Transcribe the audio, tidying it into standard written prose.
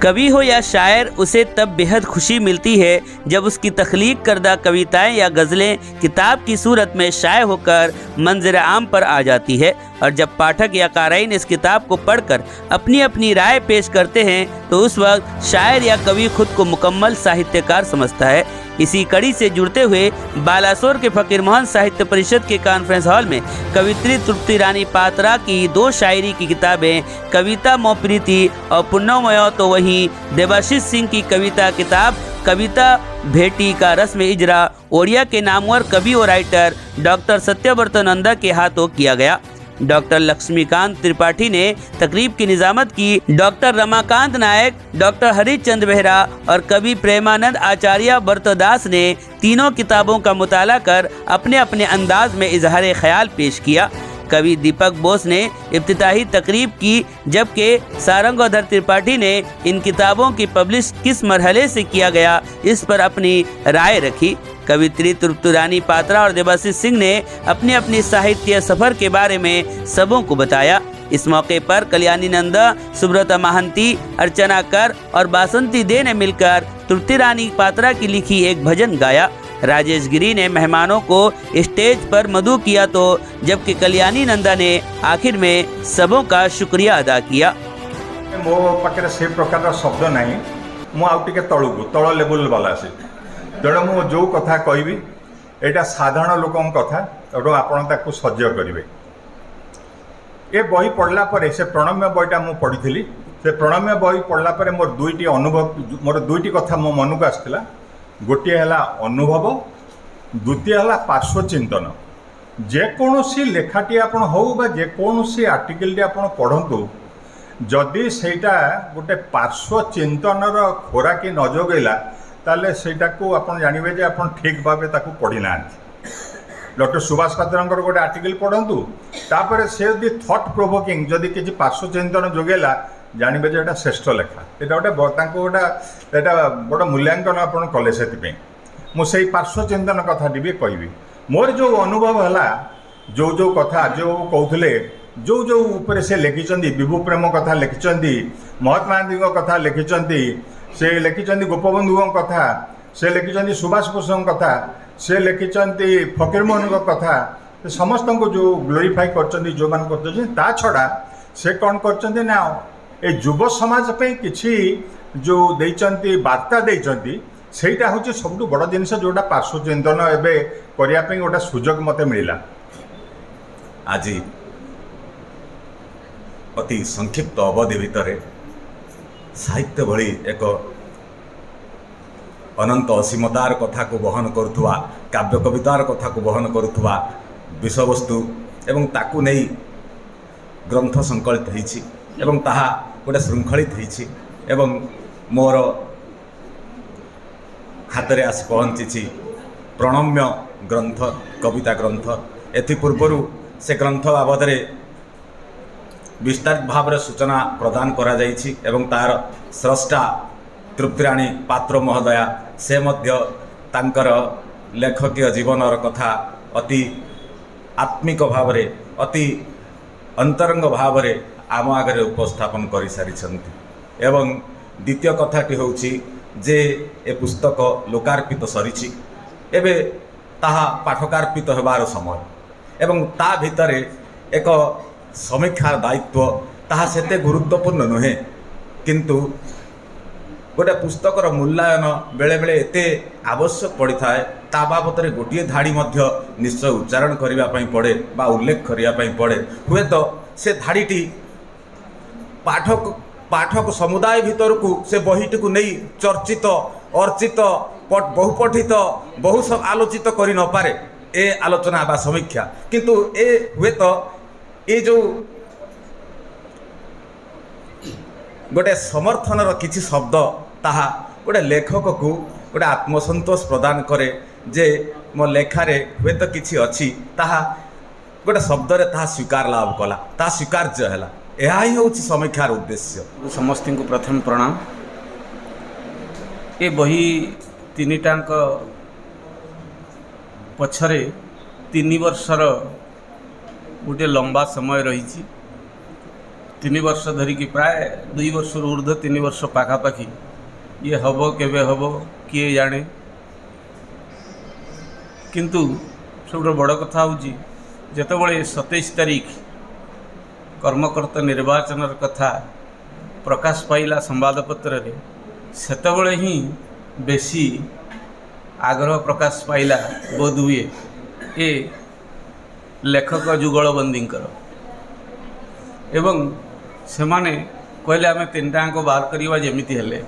कवि हो या शायर, उसे तब बेहद खुशी मिलती है जब उसकी तख्लीक करदा कविताएं या गज़लें किताब की सूरत में शाये होकर मंज़र आम पर आ जाती है, और जब पाठक या क़ारीन इस किताब को पढ़कर अपनी अपनी राय पेश करते हैं तो उस वक्त शायर या कवि खुद को मुकम्मल साहित्यकार समझता है। इसी कड़ी से जुड़ते हुए बालासोर के फ़कीर मोहन साहित्य परिषद के कॉन्फ्रेंस हॉल में कवित्री तृप्ति रानी पात्रा की 2 शायरी की किताबें कविता मो प्रीति और पुण्यमयो, तो वहीं देवाशीष सिंह की कविता किताब कविता भेटी का रस्म इजरा ओडिया के नामवर कवि और राइटर डॉक्टर सत्यव्रत नंदा के हाथों किया गया। डॉक्टर लक्ष्मीकांत त्रिपाठी ने तकरीब की निजामत की। डॉक्टर रमाकांत नायक, डॉक्टर हरिचंद बेहरा और कवि प्रेमानंद आचार्य बर्तदास ने तीनों किताबों का मुताला कर अपने अपने अंदाज में इजहार ख्याल पेश किया। कवि दीपक बोस ने इफ्तिताही तकरीब की, जबकि सारंगोधर त्रिपाठी ने इन किताबों की पब्लिश किस मरहले से किया गया इस पर अपनी राय रखी। कवित्री तृप्ति रानी पात्रा और देवाशीष सिंह ने अपनी अपनी साहित्य सफर के बारे में सबों को बताया। इस मौके पर कल्याणी नंदा, सुब्रता महंती, अर्चना कर और बासंती दे ने मिलकर तृप्ति रानी पात्रा की लिखी एक भजन गाया। राजेश गिरी ने मेहमानों को स्टेज पर मधु किया, तो जबकि कल्याणी नंदा ने आखिर में सबों का शुक्रिया अदा किया। मो पाखे से प्रकार शब्द ना मुझे तलू तल लेवल वाला से तेणु मु जो कथा कहबी यहाँ साधारण लोकों कथा और आपड़ सह्य करेंगे। ये बही पढ़ला पर से प्रणम्य बहीटा मुझे पढ़ी से प्रणम्य बही पढ़ला पर मोर दुईटी अनुभव मोर दुईटी कथा मो मन को आसला। गोटे है अनुभव, द्वितीय है पार्श्व चिंतन। जेकोसी लेखाटी आप हो जेकोसी आर्टिकल आप पढ़तु जदि सेटा गोटे पार्श्व चिंतनर खोराकी न जगैला ताले सेटा को आप जानवे जे आप ठीक भाव पढ़ी ना। डॉक्टर सुभाष पात्र गोटे आर्टिकल पढ़तु तापर से यदि थॉट प्रोवोकिंग जदि किसी पार्श्व चिंतन जगैला जानवे जे एटा श्रेष्ठ लेखा। यहाँ गोटे गोटा बड़ मूल्यांकन आप कले से मुझे पार्श्व चिंतन कथा भी कहबी। मोर जो अनुभव है जो जो कथा जो कहते जो जो ऊपर से लिखिं विभु प्रेम कथा लिखिं, महात्मा गांधी कथा लिखिं, से लिखिं गोपबंधु कथा, से लिखिं सुभाष बोस कथा, से लिखिं फकीर मोहन कथा, समस्त को जो ग्लोरीफाई कर जो मान ता छड़ा से कौन कर ना ए युव समाज पे किसी जो देइचंती वार्ता देइचंती सेटा हूँ सब बड़ जिनस जोटा पार्श्व चिंतन एवं करने गोटे सुजोग मत मिला। आज अति संक्षिप्त अवधि भितर साहित्य भली एक अनंत असीमतार कथा को बहन करुवा काव्य कवितार कथा को बहन करुवा विषयवस्तु एवं ताकू नहीं ग्रंथ संकलित होइछि एवं ताहा गोटे श्रृंखलित होइछि एवं मोर हाथ में आसी पहुँची प्रणम्य ग्रंथ कविता ग्रंथ। एथिपूर्व से ग्रंथ बाबद विस्तारित भाव में सूचना प्रदान करा जाइछि एवं तार स्रष्टा तृप्ति रानी पात्र महोदया से मध्य तांकर लेखकीय जीवनर कथा अति आत्मिक भाव में अति अंतरंग भाव में आम आगे उपस्थापन कर सारी एवं द्वितीय कथाटी हूँ जे ए पुस्तक लोकार्पित सरी एवं ताहा पाठकार्पित होबार समय एवं ता भितर एक समीक्षार दायित्व ताहा सेते गुरुत्वपूर्ण नुहे, किंतु गोटे पुस्तकर मूल्यांकन बेले बेले एते आवश्यक पड़ी थाए ता बाबद गोटे धाड़ी मध्य निश्चय उच्चारण करने पड़े बा उल्लेख करने पड़े। हुए तो से धाड़ीटी पाठक समुदाय भितर को से बहीटी को नहीं चर्चित अर्चित बहुपठित बहु सब आलोचित कर न पारे ए आलोचना बा समीक्षा, किंतु ए हुए तो ये जो गोटे समर्थनर किसी शब्द ताहा गोटे लेखक को गोटे आत्मसंतोष प्रदान करे जे मो लेखारे हुए तो किसी अच्छी ताहा गोटे शब्द रे ताहा स्वीकार लाभ कला ता स्वीकार्य है। यह ही हूँ समीक्षार उद्देश्य। समस्त को प्रथम प्रणाम। ये बही तीनिटांक पछरे 3 वर्षर गोटे लंबा समय रही 3 वर्ष धरिकी प्राय 2 वर्ष ऊर्ध्व 3 वर्ष पाखापाखि ये हब केबे हब किए जाने किंतु सब बड़ कथा हूँ जितेबाला 27 तारीख कर्मकर्ता निर्वाचन कथा प्रकाश पाइला संवादपत्र सेतबले ही बेसी आग्रह प्रकाश पाइला बोध हुए ए लेखक जुगलबंदी एवं से माने कहले आम 3टाक बाहर करवा जमीती हेले।